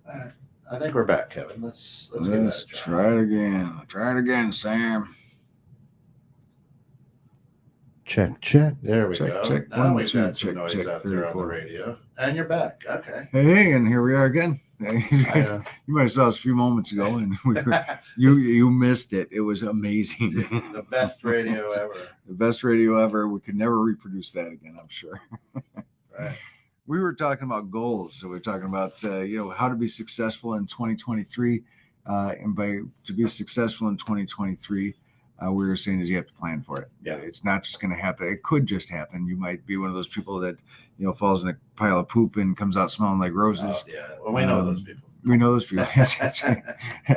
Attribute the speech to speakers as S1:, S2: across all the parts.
S1: All right. I think we're back, Kevin. Let's give that
S2: Let's
S1: a try.
S2: try it again. Try it again, Sam.
S3: Check.
S1: There we
S2: Check,
S1: go.
S2: check.
S1: Now
S2: 1,
S1: we've
S2: 2,
S1: got some
S2: check,
S1: noise
S2: check,
S1: out
S2: 3,
S1: there on
S2: 4.
S1: the radio, and you're back. Okay.
S2: Hey, and here we are again.
S1: I,
S2: You might have saw us a few moments ago, and you missed it. It was amazing.
S1: the best radio ever.
S2: The best radio ever. We could never reproduce that again, I'm sure.
S1: Right.
S2: We were talking about goals. So we're talking about how to be successful in 2023, and to be successful in 2023. We were saying is you have to plan for it.
S1: Yeah.
S2: It's not just going to happen. It could just happen. You might be one of those people that falls in a pile of poop and comes out smelling like roses.
S1: Oh, yeah. Well, we know those people.
S2: We know those people. That's right.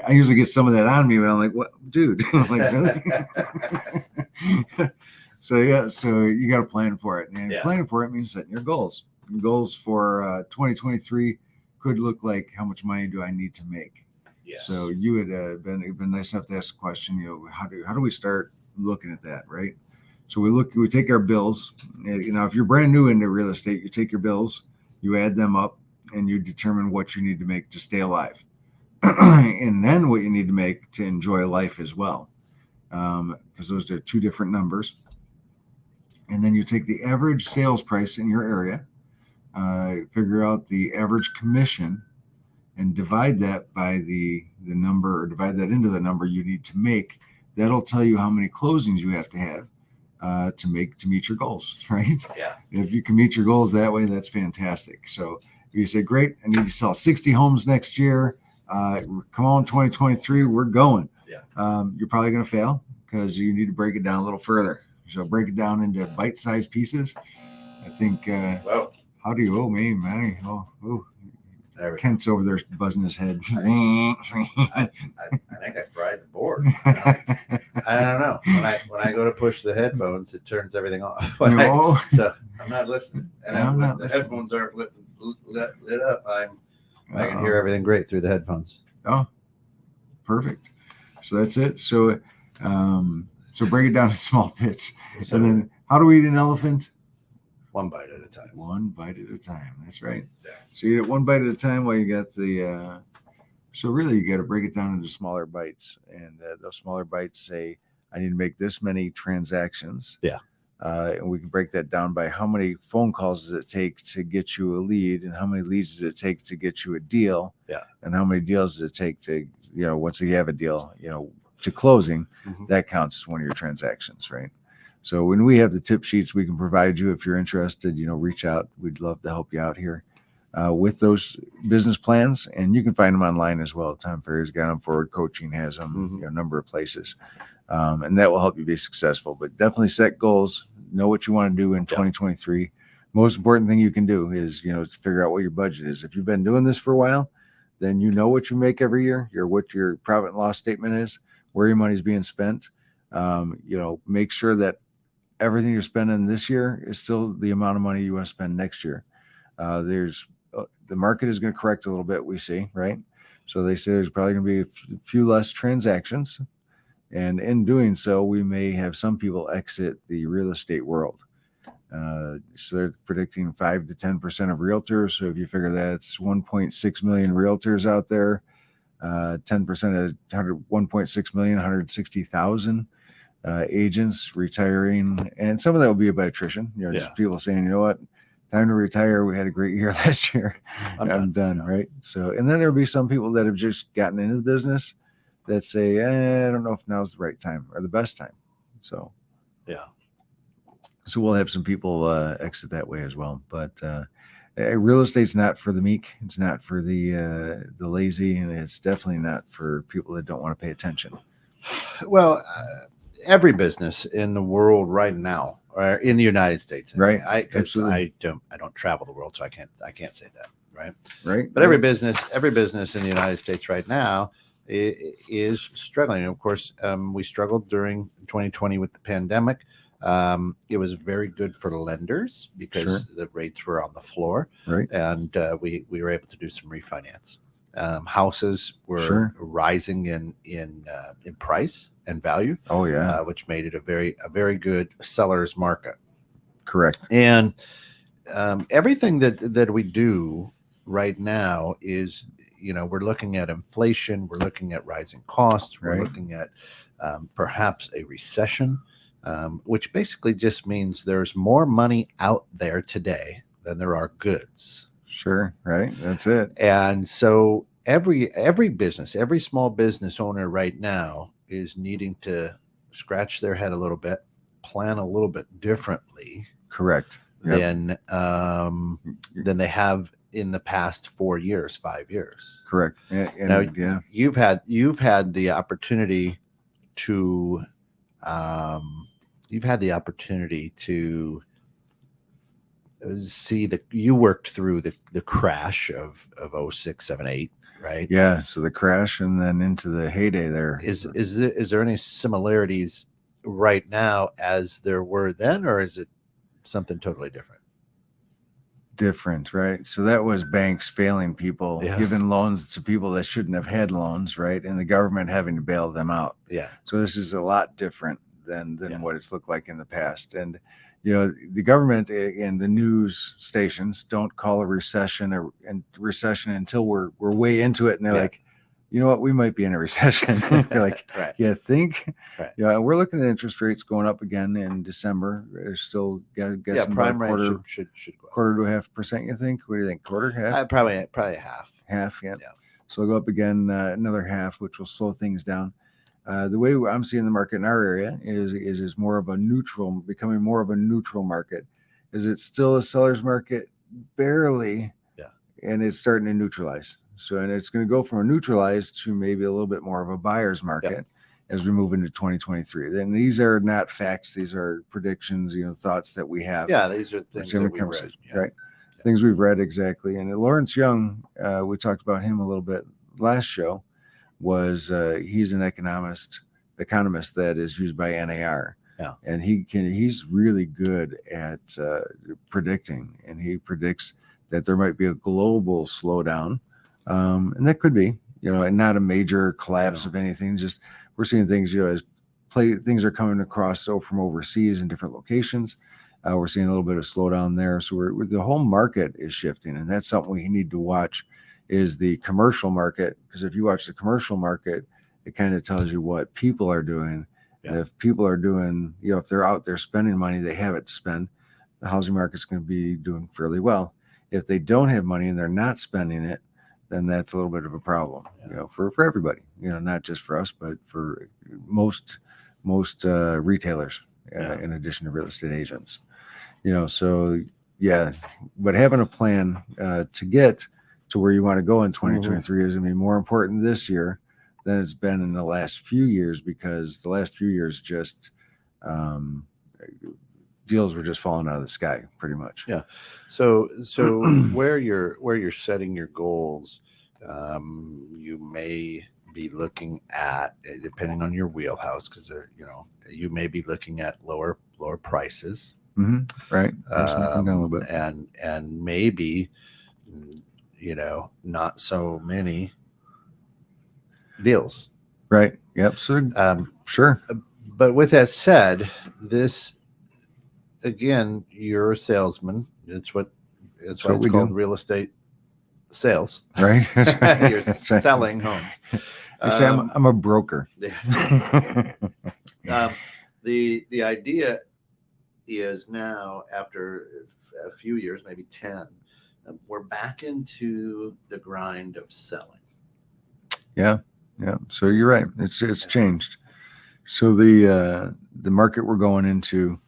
S2: I usually get some of that on me, but I'm like, what, dude? I'm like, really? So you got to plan for it, and planning for it means setting your goals. Your goals for 2023 could look like, how much money do I need to make?
S1: Yes.
S2: So you had been nice enough to ask the question. How do we start looking at that, right? So we take our bills. If you're brand new into real estate, you take your bills, you add them up, and you determine what you need to make to stay alive, and then what you need to make to enjoy life as well, because those are two different numbers. And then you take the average sales price in your area, figure out the average commission, and divide that by the number, or divide that into the number you need to make. That'll tell you how many closings you have to have to meet your goals, right?
S1: Yeah.
S2: And if you can meet your goals that way, that's fantastic. So if you say, great, I need to sell 60 homes next year. Come on, 2023, we're going.
S1: Yeah.
S2: You're probably going to fail because you need to break it down a little further. So break it down into bite-sized pieces. I think, how do you owe me, man? Oh. Kent's over there buzzing his head.
S1: I think I fried the board. I don't know. When I go to push the headphones, it turns everything off. So I'm not listening. And the headphones aren't lit up. I can hear everything great through the headphones.
S2: Oh, perfect. So that's it. So break it down to small bits. So, and then how do we eat an elephant?
S1: One bite at a time.
S2: One bite at a time. That's right.
S1: Yeah.
S2: So you get one bite at a time while you got the. So really, you got to break it down into smaller bites, and those smaller bites say, I need to make this many transactions.
S1: Yeah.
S2: And we can break that down by how many phone calls does it take to get you a lead, and how many leads does it take to get you a deal.
S1: Yeah.
S2: And how many deals does it take to, once you have a deal, to closing, that counts as one of your transactions, right? So when we have the tip sheets, we can provide you. If you're interested, reach out. We'd love to help you out here with those business plans. And you can find them online as well. Tom Ferry's got them. Forward Coaching has them, a number of places. And that will help you be successful. But definitely set goals. Know what you want to do in 2023. Most important thing you can do is, figure out what your budget is. If you've been doing this for a while, then you know what you make every year, what your profit and loss statement is, where your money's being spent. Make sure that everything you're spending this year is still the amount of money you want to spend next year. The market is going to correct a little bit, we see, right? So they say there's probably going to be a few less transactions. And in doing so, we may have some people exit the real estate world. So they're predicting 5 to 10% of realtors. So if you figure that's 1.6 million realtors out there, 10% of 1.6 million, 160,000 agents retiring, and some of that will be by attrition. Just people saying, you know what, time to retire. We had a great year last year. I'm done, right? So, and then there'll be some people that have just gotten into the business that say, I don't know if now's the right time or the best time. So, so we'll have some people exit that way as well. But real estate's not for the meek. It's not for the lazy, and it's definitely not for people that don't want to pay attention.
S1: Well, every business in the world right now, or in the United States,
S2: right?
S1: I don't travel the world, so I can't say that, right?
S2: Right.
S1: But every business in the United States right now is struggling. And of course, we struggled during 2020 with the pandemic. It was very good for lenders because the rates were on the floor,
S2: right?
S1: And we were able to do some refinance. Houses were rising in price and value.
S2: Oh yeah,
S1: which made it a very good seller's market.
S2: Correct.
S1: And everything that we do right now is, we're looking at inflation, we're looking at rising costs, we're
S2: Right.
S1: looking at perhaps a recession, which basically just means there's more money out there today than there are goods.
S2: Sure. Right. That's it.
S1: And so every business, every small business owner right now is needing to scratch their head a little bit, plan a little bit differently
S2: Correct. Yep.
S1: than they have in the past 4 years, 5 years.
S2: Correct. And,
S1: Now,
S2: yeah.
S1: you've had the opportunity to see that you worked through the crash of 06, 7, 8, right?
S2: Yeah. So the crash and then into the heyday there.
S1: Is there any similarities right now as there were then, or is it something totally different?
S2: Different, right? So that was banks failing people,
S1: Yeah.
S2: giving loans to people that shouldn't have had loans, right? And the government having to bail them out.
S1: Yeah.
S2: So this is a lot different than
S1: Yeah.
S2: what it's looked like in the past. And the government and the news stations don't call a recession until we're way into it, and they're
S1: Yeah.
S2: like, you know what, we might be in a recession. You're like,
S1: Right.
S2: you think?
S1: Right.
S2: Yeah, we're looking at interest rates going up again in December. They're still guessing
S1: Yeah, prime
S2: about
S1: rate
S2: quarter
S1: should go up.
S2: to 0.5%. You think? What do you think? Quarter, half?
S1: Probably half.
S2: Half, yeah.
S1: Yeah.
S2: So it'll go up again another half, which will slow things down. The way I'm seeing the market in our area is more of a neutral, becoming more of a neutral market. Is it still a seller's market? Barely.
S1: Yeah.
S2: And it's starting to neutralize. So, and it's going to go from a neutralized to maybe a little bit more of a buyer's market as we move into 2023. Then these are not facts; these are predictions, thoughts that we have.
S1: Yeah, these are things that we read.
S2: Conversation,
S1: Yeah.
S2: right? Things we've read exactly. And Lawrence Young, we talked about him a little bit last show. He's an economist that is used by NAR.
S1: Yeah.
S2: And he's really good at predicting, and he predicts that there might be a global slowdown. And that could be, and not a major collapse of anything. Just we're seeing things, as things are coming across from overseas in different locations. We're seeing a little bit of slowdown there. So the whole market is shifting, and that's something we need to watch. Is the commercial market, because if you watch the commercial market, it kind of tells you what people are doing.
S1: Yeah.
S2: And if people are doing, if they're out there spending money, they have it to spend, the housing market's going to be doing fairly well. If they don't have money and they're not spending it, then that's a little bit of a problem, for everybody, not just for us, but for most retailers, in addition to real estate agents, so yeah, but having a plan to get to where you want to go in 2023 is going to be more important this year than it's been in the last few years, because the last few years just deals were just falling out of the sky pretty much.
S1: Yeah. So where you're setting your goals, you may be looking at, depending on your wheelhouse, because you may be looking at lower prices,
S2: right?
S1: a
S2: little bit.
S1: and maybe not so many deals,
S2: right? Yep. So sure.
S1: But with that said, this, again, you're a salesman. It's why it's called real estate sales,
S2: right?
S1: You're selling homes.
S2: Actually, I'm a broker.
S1: The idea is now, after a few years, maybe 10, we're back into the grind of selling.
S2: Yeah. So you're right. It's changed. So the market we're going into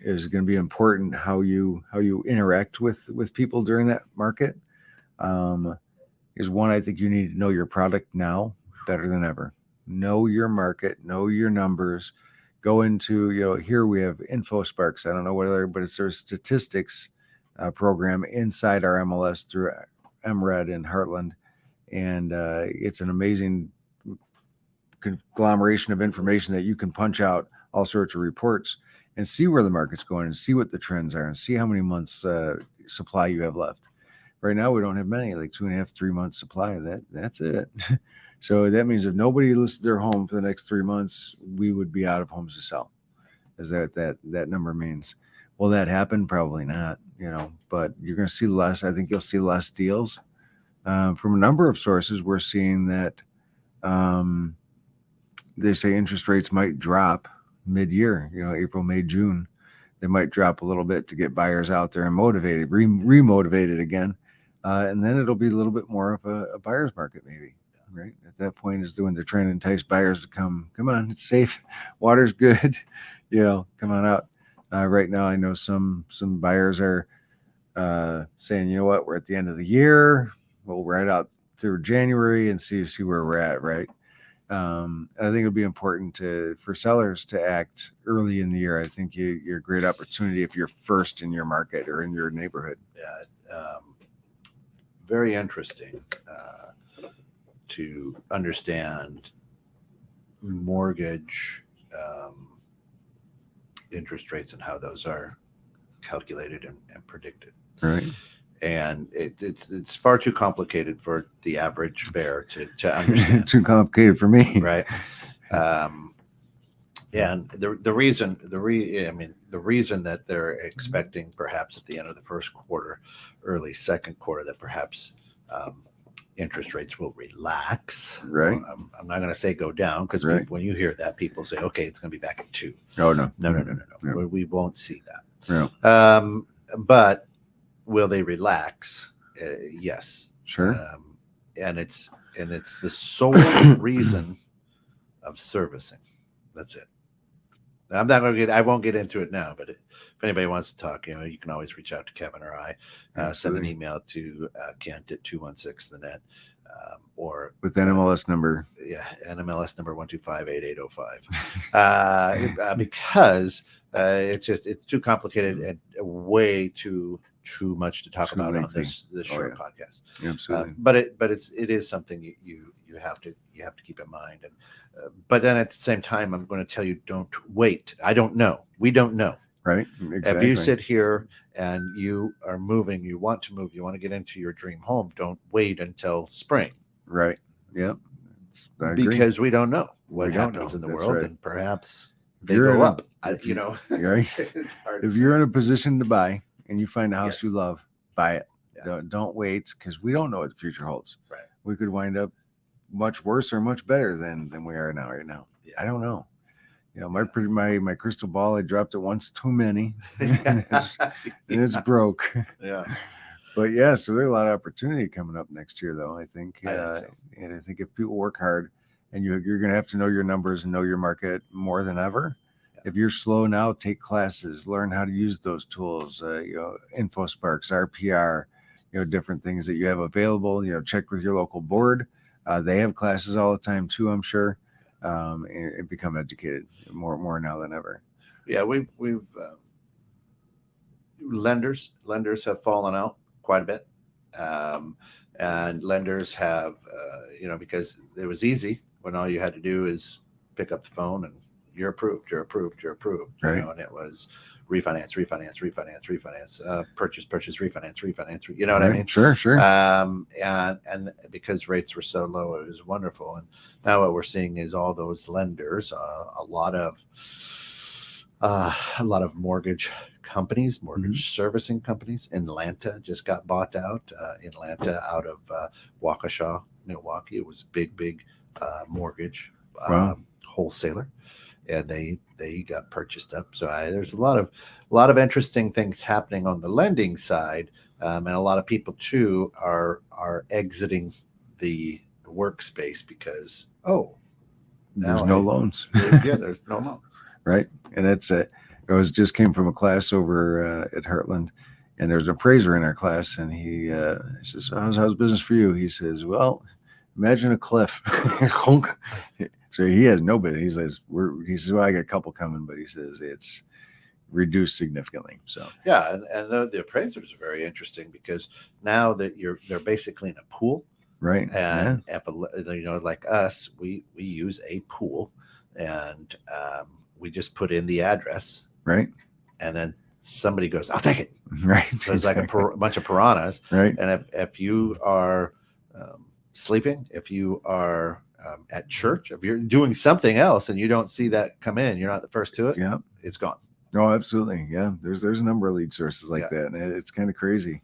S2: is going to be important. How you interact with people during that market is one. I think you need to know your product now better than ever. Know your market, know your numbers. Go into, here we have InfoSparks. I don't know whether, but it's their statistics program inside our MLS through MRED in Heartland. And it's an amazing conglomeration of information that you can punch out all sorts of reports and see where the market's going and see what the trends are and see how many months supply you have left. Right now, we don't have many, like 2.5, 3 months supply. That's it. So that means if nobody listed their home for the next 3 months, we would be out of homes to sell. Is that number means? Will that happen? Probably not, but you're going to see less. I think you'll see less deals From a number of sources, we're seeing that they say interest rates might drop mid-year, April, May, June. They might drop a little bit to get buyers out there and motivated, remotivated again. And then it'll be a little bit more of a buyer's market, maybe, right? At that point is when they're trying to entice buyers to come on, it's safe. Water's good, come on out. Right now, I know some buyers are saying, you know what, we're at the end of the year. We'll ride out through January and see where we're at, right? And I think it'll be important for sellers to act early in the year. I think you're a great opportunity if you're first in your market or in your neighborhood.
S1: Yeah, very interesting to understand mortgage interest rates and how those are calculated and predicted.
S2: Right.
S1: And it's far too complicated for the average bear to understand.
S2: Too complicated for me,
S1: right? And the reason that they're expecting perhaps at the end of the first quarter, early second quarter, that perhaps interest rates will relax.
S2: Right.
S1: I'm not going to say go down because
S2: right.
S1: when you hear that, people say, okay, it's going to be back at 2.
S2: Oh no.
S1: No. We won't see that.
S2: No.
S1: But will they relax? Yes.
S2: Sure.
S1: And it's the sole reason of servicing. That's it. I'm not going to I won't get into it now, but if anybody wants to talk, you can always reach out to Kevin or I. Send an email to Kent at 216thenet, or
S2: with NMLS number.
S1: Yeah, NMLS number 125-880-5. Because it's too complicated and way too much to talk about on this short podcast.
S2: Absolutely.
S1: But it is something you have to keep in mind. And but then at the same time, I'm going to tell you, don't wait. I don't know. We don't know.
S2: Right. Exactly.
S1: If you sit here and you are moving, you want to move, you want to get into your dream home, don't wait until spring.
S2: Right. Yep.
S1: Because we don't know what happens in the world, right. And perhaps they
S2: go
S1: up.
S2: Right.
S1: It's hard
S2: if you're in a position to buy and you find a house
S1: yes.
S2: you love, buy it.
S1: Yeah.
S2: Don't wait, because we don't know what the future holds.
S1: Right.
S2: We could wind up much worse or much better than we are now. Right now, yeah. I don't know. My crystal ball, I dropped it once too many, and it's broke.
S1: Yeah.
S2: But yeah, so there's a lot of opportunity coming up next year, though. I think
S1: so.
S2: And I think if people work hard, and you're going to have to know your numbers and know your market more than ever. Yeah. If you're slow now, take classes, learn how to use those tools. InfoSparks, RPR, different things that you have available. Check with your local board. They have classes all the time too, I'm sure. And become educated more now than ever.
S1: Yeah, we've lenders have fallen out quite a bit, and lenders have because it was easy when all you had to do is pick up the phone and you're approved,
S2: right.
S1: And it was refinance, purchase, refinance. You know what I mean?
S2: Sure.
S1: And because rates were so low, it was wonderful. And now what we're seeing is all those lenders, a lot of mortgage companies, mortgage servicing companies. Atlanta just got bought out. Atlanta out of Waukesha, Milwaukee. It was big mortgage wholesaler. And they got purchased up. So there's a lot of interesting things happening on the lending side, and a lot of people too are exiting the workspace because
S2: there's no loans.
S1: There's no loans.
S2: Right, and that's it. I just came from a class over at Heartland, and there's an appraiser in our class, and he says, "How's business for you?" He says, "Well, imagine a cliff." So he has no bid. He says, well, I got a couple coming, but he says it's reduced significantly. So
S1: yeah, and the appraisers are very interesting because now that they're basically in a pool,
S2: right?
S1: And if like us, we use a pool, and we just put in the address,
S2: right?
S1: And then somebody goes, "I'll take it."
S2: Right.
S1: So it's like a bunch of piranhas,
S2: right?
S1: And if you are sleeping, if you are at church, if you're doing something else and you don't see that come in, you're not the first to it.
S2: Yeah,
S1: it's gone.
S2: No, absolutely. Yeah, there's a number of lead sources like that, and it's kind of crazy.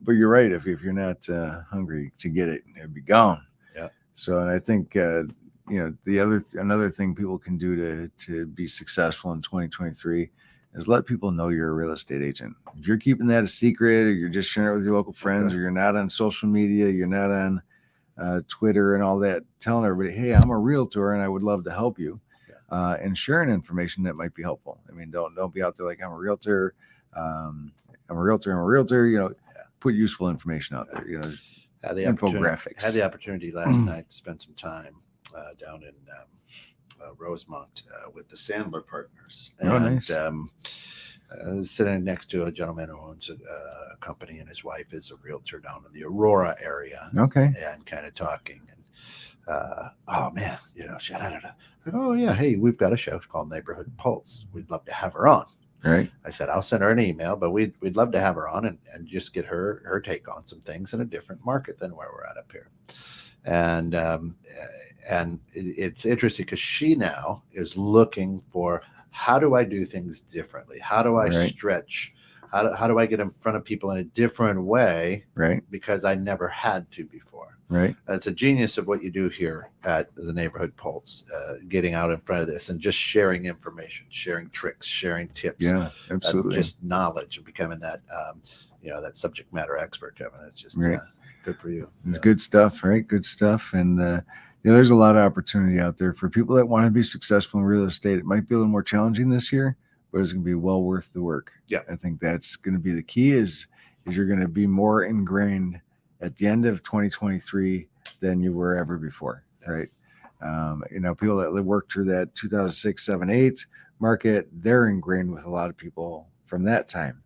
S2: but you're right. If you're not hungry to get it, it'd be gone.
S1: Yeah.
S2: So, and I think another thing people can do to be successful in 2023 is let people know you're a real estate agent. If you're keeping that a secret, or you're just sharing it with your local friends, or you're not on social media, you're not on Twitter and all that, telling everybody, hey, I'm a realtor and I would love to help you, and sharing information that might be helpful. I mean, don't be out there like I'm a realtor. I'm a realtor. Put useful information out there.
S1: Had the
S2: infographics.
S1: Had the opportunity last night to spend some time down in Rosemont with the Sandler partners, and sitting next to a gentleman who owns a company, and his wife is a realtor down in the Aurora area.
S2: Okay.
S1: And kind of talking, and oh man, oh yeah, hey, we've got a show called Neighborhood Pulse. We'd love to have her on.
S2: Right.
S1: I said, I'll send her an email, but we'd love to have her on and just get her take on some things in a different market than where we're at up here. And it's interesting because she now is looking for, how do I do things differently? How do I stretch? How do I get in front of people in a different way?
S2: Right.
S1: Because I never had to before.
S2: Right.
S1: It's a genius of what you do here at the Neighborhood Pulse, getting out in front of this and just sharing information, sharing tricks, sharing tips.
S2: Yeah, absolutely.
S1: Just knowledge and becoming that, that subject matter expert, Kevin. It's just good for you.
S2: It's good stuff, right? Good stuff. And, there's a lot of opportunity out there for people that want to be successful in real estate. It might be a little more challenging this year, but it's going to be well worth the work.
S1: Yeah.
S2: I think that's going to be the key is you're going to be more ingrained at the end of 2023 than you were ever before, right? People that worked through that 2006, 7, 8 market, they're ingrained with a lot of people from that time.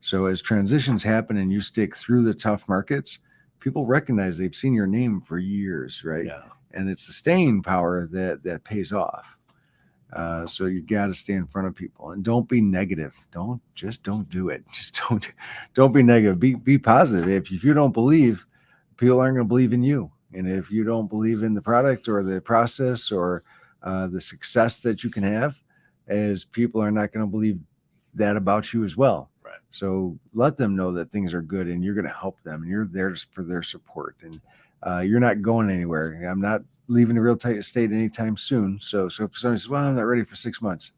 S2: So as transitions happen and you stick through the tough markets, people recognize they've seen your name for years, right?
S1: Yeah.
S2: And it's the staying power that pays off. So you got to stay in front of people and don't be negative. Don't do it. Just don't be negative. Be positive. If you don't believe, people aren't going to believe in you. And if you don't believe in the product or the process or the success that you can have, as people are not going to believe that about you as well.
S1: Right.
S2: So let them know that things are good and you're going to help them and you're there for their support. And you're not going anywhere. I'm not leaving the real estate anytime soon. So if somebody says, well, I'm not ready for 6 months.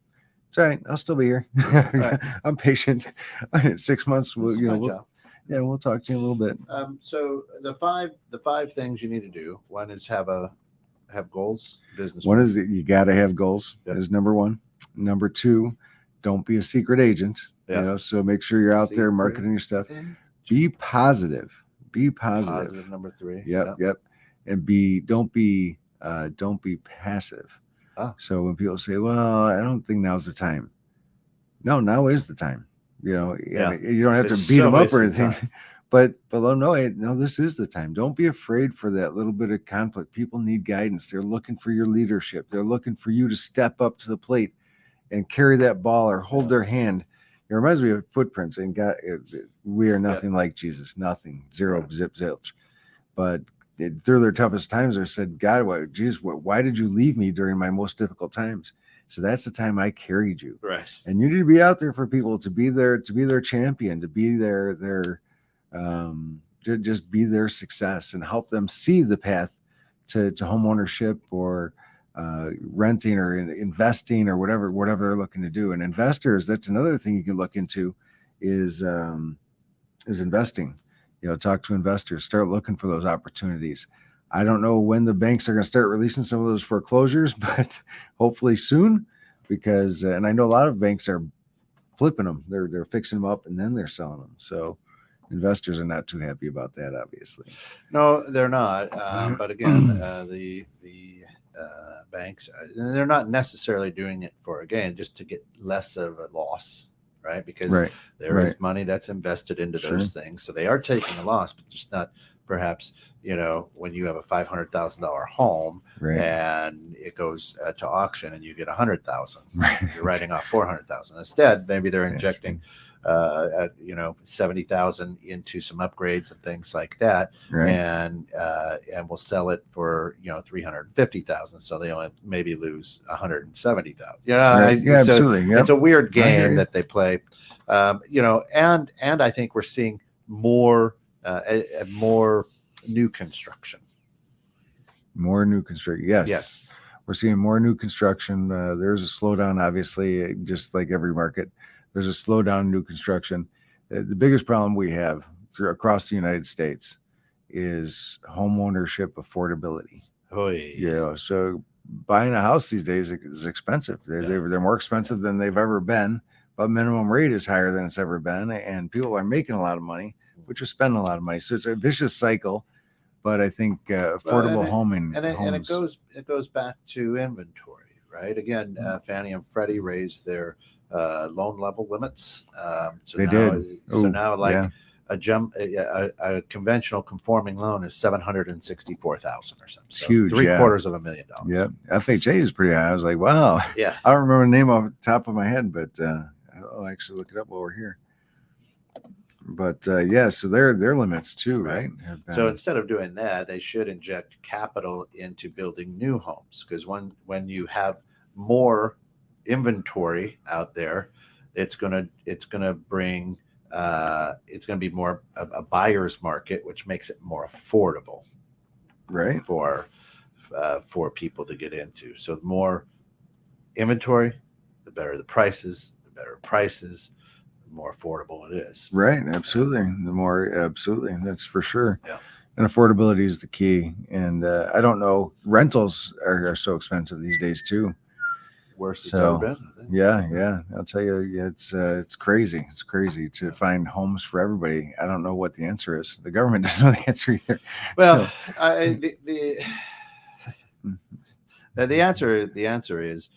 S2: It's all right. I'll still be here. Right. I'm patient. 6 months. We'll talk to you in a little bit.
S1: So the five things you need to do. One is have goals. Business.
S2: One is that you got to have goals. Yep. Is number one. Number two, don't be a secret agent. Yep. So make sure you're out there marketing your stuff. Be positive. Be positive.
S1: Number three.
S2: Yep. And don't be passive. So when people say, well, I don't think now's the time. No, now is the time. You don't have to beat them up or anything, but let them know, hey, no, this is the time. Don't be afraid for that little bit of conflict. People need guidance. They're looking for your leadership. They're looking for you to step up to the plate and carry that ball or hold their hand. It reminds me of footprints, and God, we are nothing like Jesus, nothing, zero, zip, zilch. But through their toughest times, they said, God, why did you leave me during my most difficult times? So that's the time I carried you.
S1: Right.
S2: And you need to be out there for people, to be their champion, to be just be their success and help them see the path to home ownership or renting or investing or whatever they're looking to do. And investors, that's another thing you can look into is investing. Talk to investors, start looking for those opportunities. I don't know when the banks are going to start releasing some of those foreclosures, but hopefully soon, because, and I know a lot of banks are flipping them. They're fixing them up and then they're selling them. So investors are not too happy about that, obviously.
S1: No, they're not. But again, the banks, they're not necessarily doing it for, again, just to get less of a loss. Right. Because there is money that's invested into those things. So they are taking a loss, but just not perhaps, when you have a $500,000 home and it goes to auction and you get 100,000, you're writing off 400,000. Instead, maybe they're injecting, 70,000 into some upgrades and things like that. And we'll sell it for, 350,000. So they only maybe lose 170,000.
S2: Absolutely.
S1: It's a weird game that they play, and I think we're seeing more more new construction.
S2: More new construction. Yes.
S1: Yes.
S2: We're seeing more new construction. There's a slowdown, obviously, just like every market. There's a slowdown in new construction. The biggest problem we have across the United States is home ownership affordability. So buying a house these days is expensive. They're more expensive than they've ever been, but minimum rate is higher than it's ever been, and people are making a lot of money, but you're spending a lot of money. So it's a vicious cycle. But I think affordable homing
S1: and it goes back to inventory, right? Again, Fannie and Freddie raised their loan level limits.
S2: They did.
S1: So now, like a conventional conforming loan is $764,000 or something.
S2: It's huge.
S1: $750,000.
S2: Yeah, FHA is pretty high. I was like, wow.
S1: Yeah,
S2: I don't remember the name off the top of my head, but I'll actually look it up while we're here. But so their limits too, right?
S1: So instead of doing that, they should inject capital into building new homes, because when you have more inventory out there, it's gonna bring it's gonna be more a buyer's market, which makes it more affordable,
S2: right?
S1: For people to get into. So the more inventory, the better the prices. The better prices, more affordable it is.
S2: Right. Absolutely. Absolutely. That's for sure.
S1: Yeah.
S2: And affordability is the key. And I don't know, rentals are so expensive these days too.
S1: Worst it's ever been, I think.
S2: Yeah. I'll tell you, it's crazy. It's crazy to find homes for everybody. I don't know what the answer is. The government doesn't know the answer either.
S1: Well, the answer is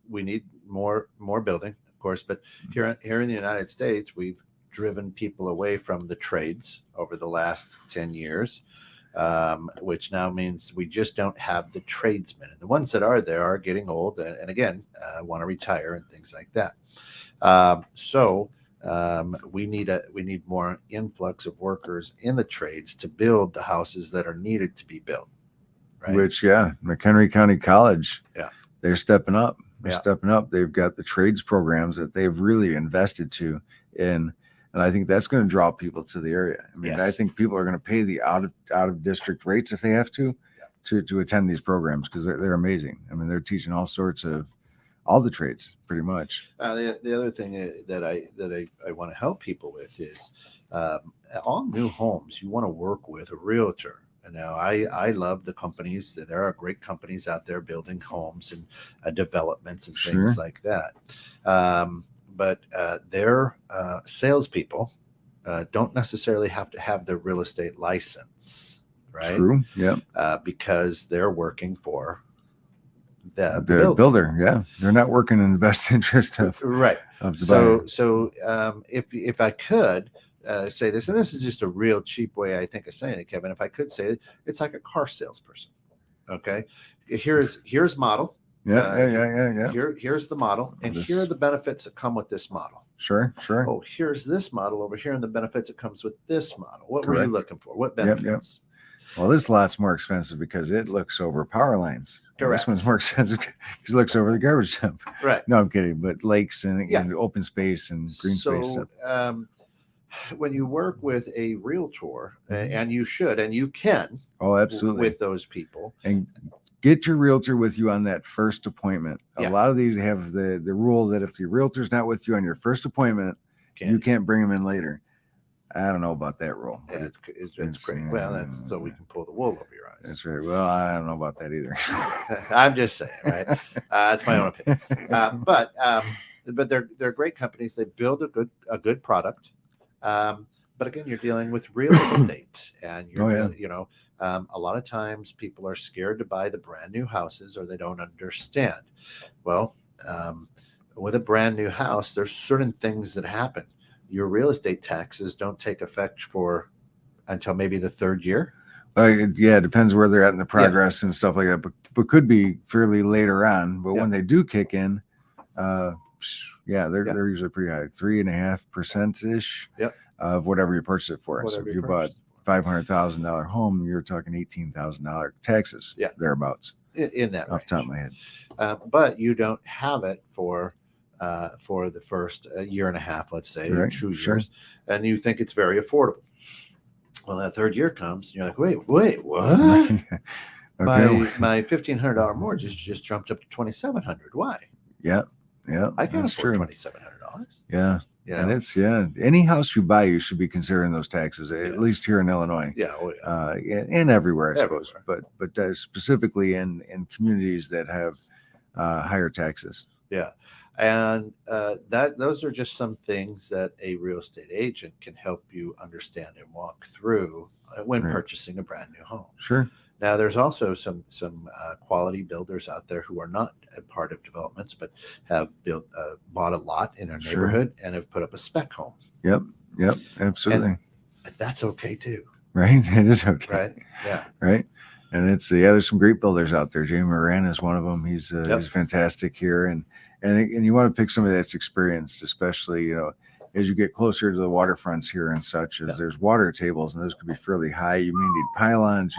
S1: we need more building, of course, but here in the United States, we've driven people away from the trades over the last 10 years, which now means we just don't have the tradesmen. And the ones that are there are getting old and again, want to retire and things like that. So we need more influx of workers in the trades to build the houses that are needed to be built. Right?
S2: Which, McHenry County College, they're stepping up. Stepping up. They've got the trades programs that they've really invested in, and I think that's going to draw people to the area. I mean, I think people are going to pay the out of district rates if they have to attend these programs, because they're amazing. I mean, they're teaching all sorts of all the trades pretty much.
S1: The other thing that I want to help people with is all new homes. You want to work with a realtor. Now, I love the companies. There are great companies out there building homes and developments and things like that. But their salespeople don't necessarily have to have their real estate license, right?
S2: True. Yeah.
S1: Because they're working for the
S2: builder. Yeah, they're not working in the best interest of
S1: right.
S2: Of the buyer.
S1: So if I could. Say this, and this is just a real cheap way I think of saying it, Kevin. If I could say it, it's like a car salesperson. Okay, here's model.
S2: Yeah.
S1: Here's the model, and here are the benefits that come with this model.
S2: Sure.
S1: Oh, here's this model over here, and the benefits that comes with this model. What were you looking for? What benefits?
S2: Well, this lot's more expensive because it looks over power lines.
S1: Correct.
S2: This one's more expensive because it looks over the garbage dump.
S1: Right.
S2: No, I'm kidding. But lakes and open space and green space.
S1: When you work with a realtor, and you should, and you can,
S2: absolutely,
S1: with those people,
S2: and get your realtor with you on that first appointment. A lot of these have the rule that if your realtor's not with you on your first appointment, you can't bring them in later. I don't know about that rule.
S1: It's great. Well, that's so we can pull the wool over your eyes.
S2: That's right. Well, I don't know about that either.
S1: I'm just saying, right? That's my own opinion. But they're great companies. They build a good product. But again, you're dealing with real estate, and a lot of times people are scared to buy the brand new houses, or they don't understand. Well, with a brand new house, there's certain things that happen. Your real estate taxes don't take effect until maybe the third year.
S2: It depends where they're at in the progress and stuff like that, but could be fairly later on. But when they do kick in, they're usually pretty high, 3.5% ish of whatever you purchase it for. So if you bought $500,000 home, you're talking $18,000 taxes, thereabouts.
S1: In that
S2: off the top of my head.
S1: But you don't have it for the first year and a half, let's say, or 2 years, and you think it's very affordable. Well, that third year comes, and you're like, wait, what?
S2: Okay.
S1: My $1,500 mortgage just jumped up to $2,700. Why?
S2: Yeah. Yeah.
S1: I can't
S2: that's
S1: afford
S2: true.
S1: $2,700.
S2: Yeah.
S1: You
S2: And
S1: know?
S2: it's, any house you buy, you should be considering those taxes, at
S1: Yeah.
S2: least here in Illinois.
S1: Yeah, oh yeah.
S2: And everywhere, I suppose,
S1: Everywhere.
S2: but specifically in communities that have higher taxes.
S1: Yeah, and those are just some things that a real estate agent can help you understand and walk through when
S2: Right.
S1: purchasing a brand new home.
S2: Sure.
S1: Now, there's also some quality builders out there who are not a part of developments, but have bought a lot in a
S2: Sure.
S1: neighborhood and have put up a spec home.
S2: Yep. Absolutely.
S1: That's okay too,
S2: Right. It is okay.
S1: right? Yeah,
S2: Right. And it's, there's some great builders out there. Jamie Moran is one of them. He's
S1: Yep.
S2: he's fantastic here. And you want to pick somebody that's experienced, especially, as you get closer to the waterfronts here and such, as
S1: Yeah.
S2: there's water tables and those could be fairly high. You may need pylons.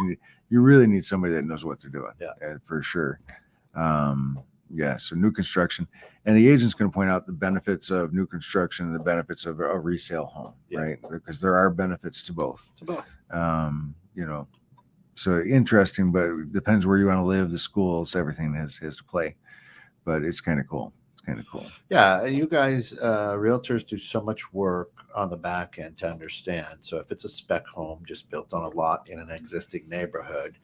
S2: You really need somebody that knows what they're doing.
S1: Yeah.
S2: For sure. So new construction, and the agent's going to point out the benefits of new construction and the benefits of a resale home,
S1: Yeah.
S2: right? Because there are benefits to both.
S1: it's about
S2: So interesting, but it depends where you want to live, the schools, everything has to play. But it's kind of cool.
S1: Yeah, and you guys, realtors, do so much work on the back end to understand. So if it's a spec home just built on a lot in an existing neighborhood,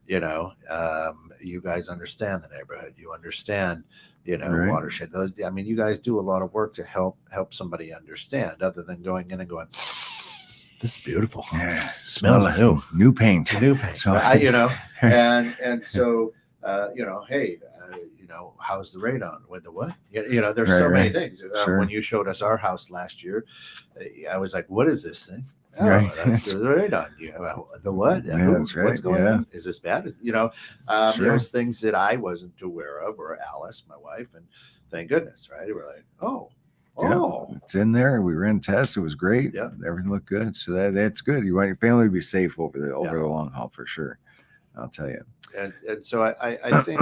S1: you guys understand the neighborhood. You understand,
S2: Right.
S1: watershed. I mean, you guys do a lot of work to help somebody understand, other than going in and going, "This is beautiful.
S2: Yeah,
S1: Smells
S2: smell it.
S1: new.
S2: New paint.
S1: New paint."
S2: So-
S1: and so hey, how's the radon with the what? There's so many
S2: Right.
S1: things.
S2: Sure.
S1: When you showed us our house last year, I was like, what is this thing? Oh,
S2: Right.
S1: that's the radon. The what?
S2: Yeah,
S1: Who?
S2: that's right.
S1: What's going
S2: Yeah.
S1: on? Is this bad?
S2: Sure.
S1: Those things that I wasn't aware of, or Alice, my wife, and thank goodness, right? We're like,
S2: Yeah, it's in there. We ran tests. It was great.
S1: Yeah.
S2: Everything looked good. So that's good. You want your family to be safe over the
S1: Yeah.
S2: long haul for sure. I'll tell you.
S1: and so I think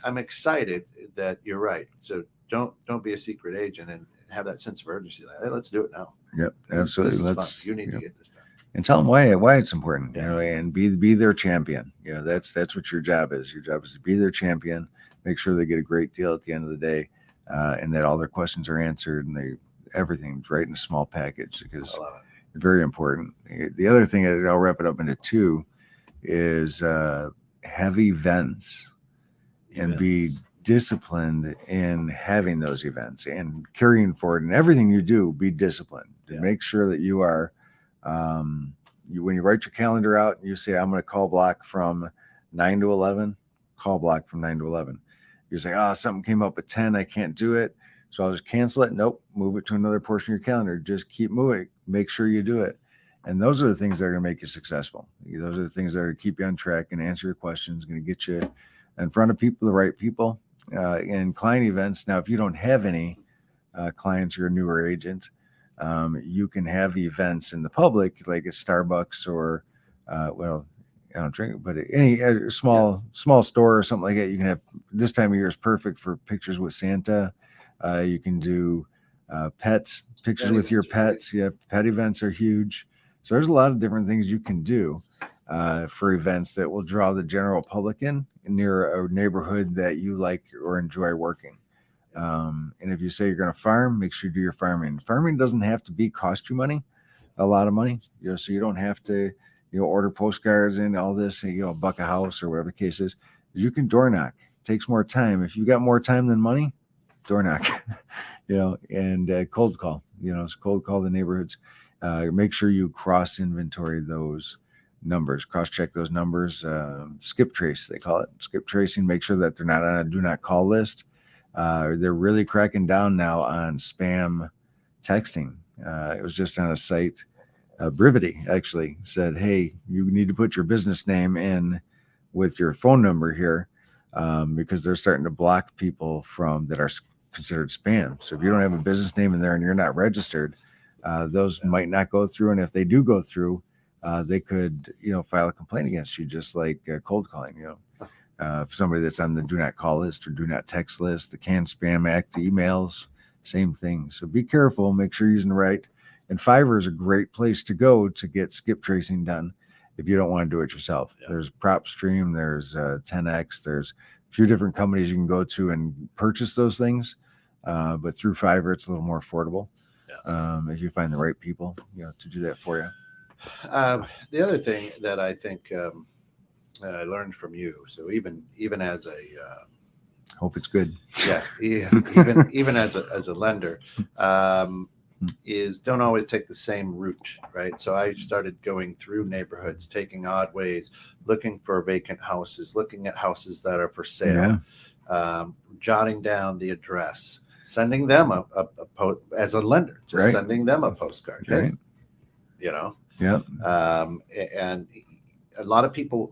S1: I'm excited that you're right. So don't be a secret agent and have that sense of urgency. Like, hey, let's do it now.
S2: Yep,
S1: This
S2: absolutely.
S1: is fun.
S2: Let's
S1: You need to
S2: yep.
S1: get this done.
S2: And tell them why it's important.
S1: Yeah.
S2: And be their champion. That's what your job is. Your job is to be their champion. Make sure they get a great deal at the end of the day, and that all their questions are answered and everything's right in a small package, because
S1: I love it.
S2: it's very important. The other thing that I'll wrap it up into two is have events and be
S1: Events.
S2: disciplined in having those events and carrying forward, and everything you do, be disciplined to
S1: Yeah.
S2: make sure that you are, when you write your calendar out and you say, I'm going to call block from 9 to 11, call block from 9 to 11. You say, something came up at 10, I can't do it, so I'll just cancel it. Nope, move it to another portion of your calendar. Just keep moving. Make sure you do it. And those are the things that are going to make you successful. Those are the things that are going to keep you on track and answer your questions, going to get you in front of people, the right people, in client events. Now, if you don't have any clients or a newer agent, you can have events in the public, like at Starbucks or, I don't drink, but any small store or something like that. You can have, this time of year is perfect for pictures with Santa. You can do pictures
S1: Pet
S2: with your
S1: events are great.
S2: pets. Yeah, pet events are huge. So there's a lot of different things you can do for events that will draw the general public in near a neighborhood that you like or enjoy working. And if you say you're going to farm, make sure you do your farming. Farming doesn't have to cost you a lot of money, so you don't have to, order postcards and all this, buck a house or whatever the case is. You can door knock. It takes more time. If you've got more time than money, door knock, and cold call, cold call the neighborhoods. Make sure you cross inventory those numbers, cross check those numbers, skip trace, they call it skip tracing, make sure that they're not on a do not call list. They're really cracking down now on spam texting. It was just on a site, Brivity actually said, hey, you need to put your business name in with your phone number here, because they're starting to block people that are considered spam. So if you don't have a business name in there and you're not registered, those might not go through. And if they do go through, they could, file a complaint against you, just like cold calling, if somebody that's on the do not call list or do not text list, the CAN Spam Act emails, same thing. So be careful, make sure you're using the right And Fiverr is a great place to go to get skip tracing done if you don't want to do it yourself.
S1: Yeah.
S2: There's PropStream, there's 10X, there's a few different companies you can go to and purchase those things. But through Fiverr, it's a little more affordable.
S1: Yeah.
S2: If you find the right people, to do that for you.
S1: The other thing that I think that I learned from you, so even as a
S2: Hope it's good.
S1: even as a lender, is don't always take the same route, right? So I started going through neighborhoods, taking odd ways, looking for vacant houses, looking at houses that are for sale, jotting down the address, sending them a as a lender, just sending them a postcard.
S2: Right.
S1: Hey, and a lot of people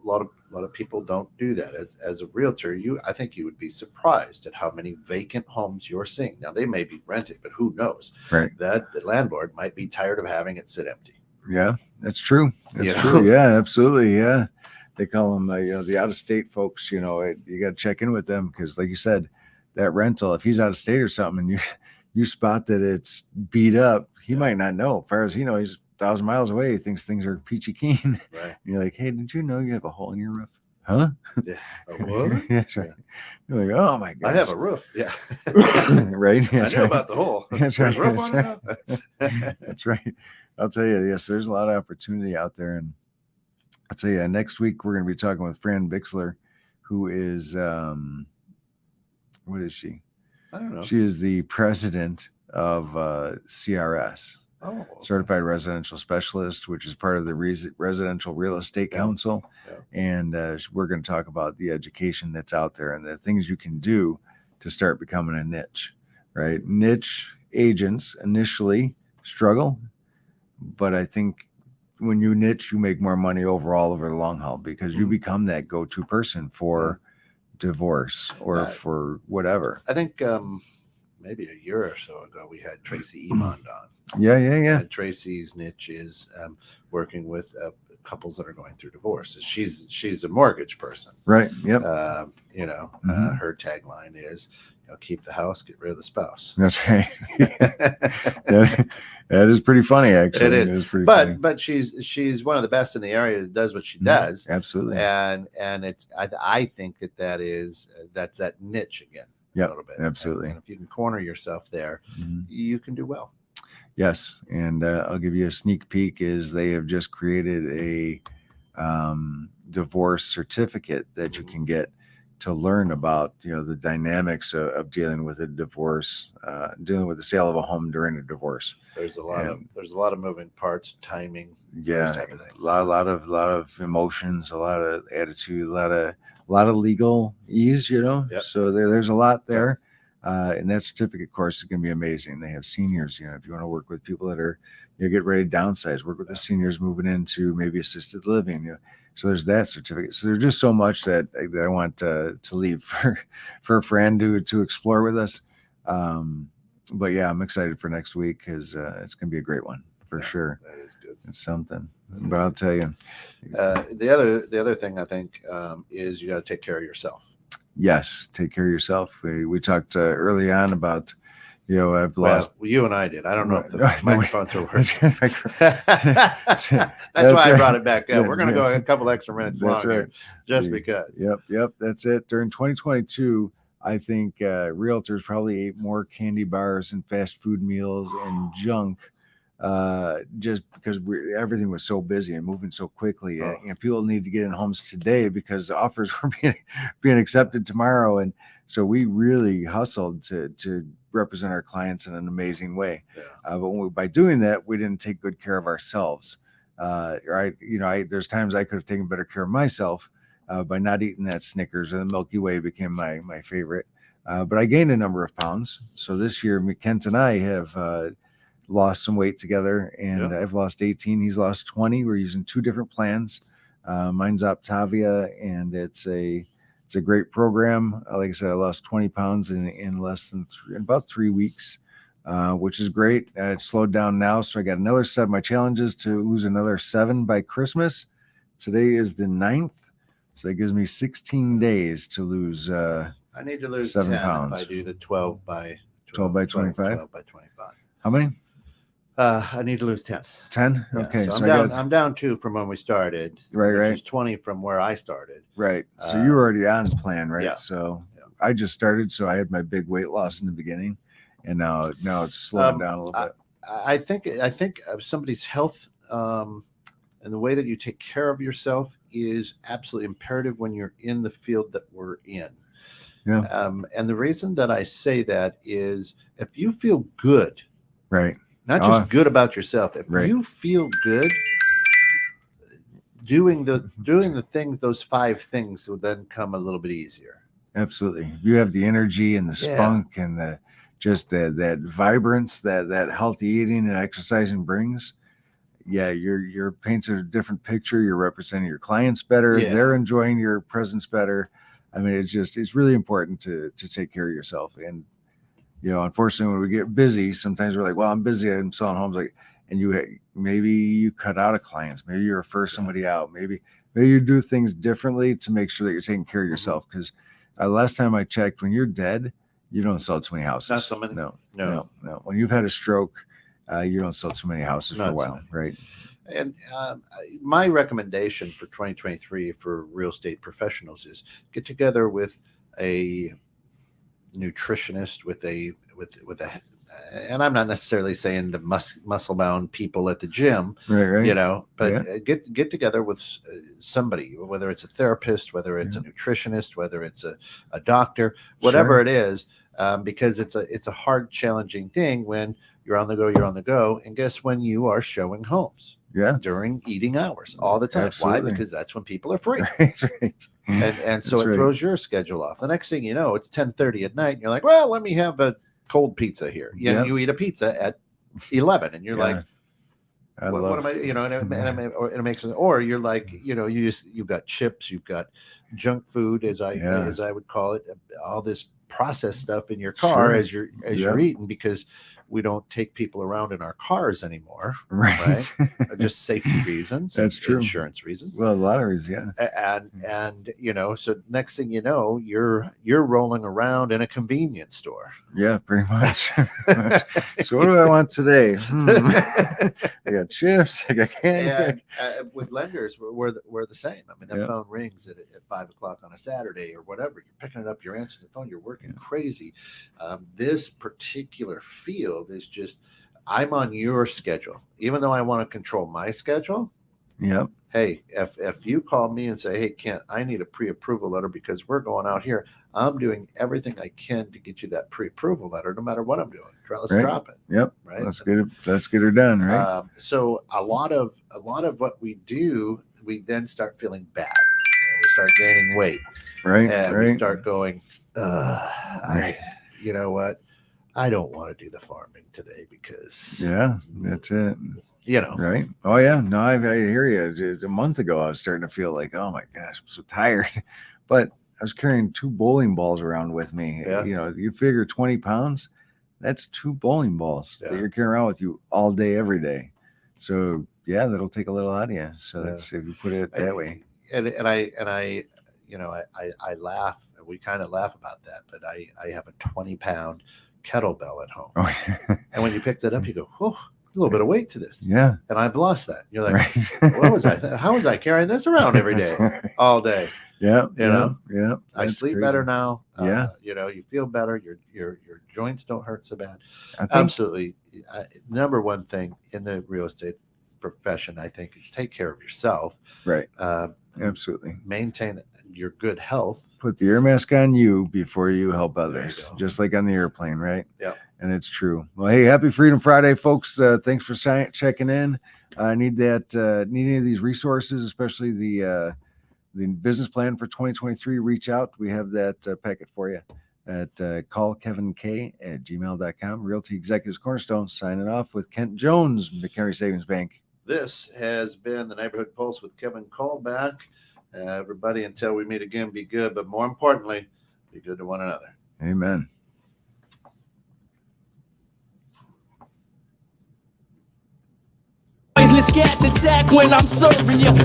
S1: don't do that. As a realtor, I think you would be surprised at how many vacant homes you're seeing. Now they may be rented, but who knows?
S2: Right.
S1: That the landlord might be tired of having it sit empty.
S2: Yeah, that's true. That's true. Yeah, absolutely. Yeah. They call them, the out-of-state folks, you got to check in with them because like you said, that rental, if he's out of state or something and you spot that it's beat up, he might not know. As far as he knows, he's 1,000 miles away. He thinks things are peachy keen.
S1: Right.
S2: And you're like, hey, did you know you have a hole in your roof? Huh?
S1: Yeah. What?
S2: That's right.
S1: Yeah.
S2: You're like, oh my God.
S1: I have a roof. Yeah.
S2: Right.
S1: That's I know about the hole.
S2: That's
S1: There's
S2: right.
S1: roof on it.
S2: That's right. I'll tell you, yes, there's a lot of opportunity out there. And I'll tell you, next week we're going to be talking with Fran Bixler, who is, what is she?
S1: I don't know.
S2: She is the president of CRS.
S1: Oh,
S2: Certified Residential Specialist, which is part of the Residential Real Estate Council.
S1: Yeah.
S2: And we're going to talk about the education that's out there and the things you can do to start becoming a niche, right? Niche agents initially struggle, but I think when you niche, you make more money overall over the long haul because you become that go-to person for divorce or for whatever.
S1: I think maybe a year or so ago, we had Tracy Emond on.
S2: Yeah.
S1: And Tracy's niche is working with couples that are going through divorce. She's a mortgage person,
S2: right? Yep.
S1: Her tagline is, keep the house, get rid of the spouse.
S2: That's right. that is pretty funny, actually.
S1: It is.
S2: It is pretty
S1: funny.
S2: funny.
S1: But she's one of the best in the area that does what she does.
S2: Absolutely.
S1: And it's I think that's that niche again.
S2: Yeah,
S1: a little bit.
S2: Absolutely.
S1: And if you can corner yourself there, you can do well.
S2: Yes, and I'll give you a sneak peek. Is they have just created a divorce certificate that you can get to learn about the dynamics of dealing with a divorce, dealing with the sale of a home during a divorce.
S1: There's a lot of moving parts, timing.
S2: Yeah,
S1: type of things.
S2: a lot of emotions, a lot of attitude, a lot of legal ease.
S1: Yep.
S2: So there's a lot there. And that certificate course is going to be amazing. They have seniors, if you want to work with people that are, get ready to downsize, work with the seniors moving into maybe assisted living. So there's that certificate. So there's just so much that I want to leave for a friend to explore with us. But yeah, I'm excited for next week because it's going to be a great one for sure.
S1: That is good.
S2: It's something. But I'll tell you.
S1: The other thing I think is you got to take care of yourself.
S2: Yes, take care of yourself. We talked early on about, I've lost.
S1: Well, you and I did. I don't know if the microphones are working.
S2: That's
S1: why I brought it back up. We're going to go a couple extra minutes longer, just because.
S2: Yep. That's it. During 2022, I think realtors probably ate more candy bars and fast food meals and junk just because everything was so busy and moving so quickly. People need to get in homes today because offers were being accepted tomorrow. And so we really hustled to represent our clients in an amazing way.
S1: Yeah.
S2: But by doing that, we didn't take good care of ourselves. Right. There's times I could have taken better care of myself by not eating that Snickers, and the Milky Way became my favorite. But I gained a number of pounds. So this year, Kent and I have lost some weight together, and I've lost 18. He's lost 20. We're using two different plans. Mine's Optavia, and it's a great program. Like I said, I lost 20 pounds in less than about 3 weeks, which is great. It's slowed down now, so I got another 7. My challenge is to lose another 7 by Christmas. Today is the 9th, so that gives me 16 days to lose.
S1: I need to lose
S2: 7
S1: 10
S2: pounds.
S1: if I do the 12 by
S2: 25.
S1: 12 by 25.
S2: How many?
S1: I need to lose 10.
S2: 10.
S1: Yeah,
S2: Okay.
S1: so
S2: So,
S1: I'm down 2 from when we started.
S2: Right,
S1: which
S2: right.
S1: is 20 from where I started.
S2: Right. So you were already on plan, right?
S1: Yeah.
S2: So
S1: Yeah.
S2: I just started. So I had my big weight loss in the beginning, and now it's slowing down a little bit.
S1: I think somebody's health and the way that you take care of yourself is absolutely imperative when you're in the field that we're in.
S2: Yeah.
S1: And the reason that I say that is if you feel good,
S2: Right.
S1: not just good about yourself, if
S2: Right.
S1: you feel good, doing the things, those 5 things will then come a little bit easier.
S2: Absolutely. You have the energy and the spunk and that vibrance that healthy eating and exercising brings. Yeah, you're paints a different picture. You're representing your clients better.
S1: Yeah.
S2: They're enjoying your presence better. I mean, it's really important to take care of yourself. And unfortunately, when we get busy, sometimes we're like, well, I'm busy. I'm selling homes. Like, and maybe you cut out of clients. Maybe you refer somebody out. Maybe you do things differently to make sure that you're taking care of yourself. Because last time I checked, when you're dead, you don't sell too many houses.
S1: Not so many.
S2: No. When you've had a stroke, you don't sell too many houses for a while, right?
S1: And my recommendation for 2023 for real estate professionals is get together with a nutritionist, with a, and I'm not necessarily saying the muscle bound people at the gym,
S2: right.
S1: But get together with somebody, whether it's a therapist, whether it's a nutritionist, whether it's a doctor, whatever it is, because it's a hard, challenging thing when you're on the go. And guess when you are showing homes? During eating hours all the time.
S2: Absolutely.
S1: Why? Because that's when people are free.
S2: Right.
S1: And so it throws your schedule off. The next thing you know, it's 10:30 at night and you're like, well, let me have a cold pizza here. You eat a pizza at 11 and you're like, what am I, and it makes it, or you're like, you've got chips, you've got junk food, as I would call it, all this processed stuff in your car as you're eating, because we don't take people around in our cars anymore, right? Just safety reasons.
S2: That's true.
S1: Insurance reasons.
S2: Well, a lot of reasons,
S1: And so next thing you know, you're rolling around in a convenience store.
S2: Yeah, pretty much. So what do I want today? I got chips. I got candy.
S1: And with lenders, we're the same. I mean, that phone rings at 5:00 on a Saturday or whatever. You're picking it up. You're answering the phone. You're working crazy. This particular field is just, I'm on your schedule, even though I want to control my schedule.
S2: Yep.
S1: Hey, if you call me and say, hey, Kent, I need a pre-approval letter because we're going out here, I'm doing everything I can to get you that pre-approval letter, no matter what I'm doing. Let's drop it.
S2: Yep.
S1: Right.
S2: Let's get her done. Right.
S1: So a lot of what we do, we then start feeling bad. We start gaining weight.
S2: Right.
S1: And we start going, you know what? I don't want to do the farming today because
S2: that's it.
S1: Right.
S2: Oh yeah. No, I hear you. A month ago, I was starting to feel like, oh my gosh, I'm so tired, but I was carrying 2 bowling balls around with me. You figure 20 pounds, that's 2 bowling balls that you're carrying around with you all day, every day. So that'll take a little out of you. So that's, if you put it that way.
S1: And I laugh. We kind of laugh about that, but I have a 20-pound kettlebell at home.
S2: Oh,
S1: and when you pick that up, you go, oh, a little bit of weight to this.
S2: Yeah.
S1: And I've lost that. You're like, what was I? How was I carrying this around every day, all day?
S2: Yeah.
S1: Yeah. I sleep
S2: crazy.
S1: better now. You feel better. Your joints don't hurt so bad. Absolutely. Number one thing in the real estate profession, I think, is take care of yourself.
S2: Right. Absolutely.
S1: Maintain your good health.
S2: Put the air mask on you before you help others, just like on the airplane, right?
S1: Yeah.
S2: And it's true. Well, hey, happy Freedom Friday, folks. Thanks for checking in. I need any of these resources, especially the business plan for 2023. Reach out. We have that packet for you at callkevink@gmail.com. Realty Executives Cornerstone, signing off with Kent Jones, McHenry Savings Bank.
S1: This has been the Neighborhood Pulse with Kevin Callback. Everybody, until we meet again, be good, but more importantly, be good to one another.
S2: Amen.
S4: Let's get attack when I'm serving you.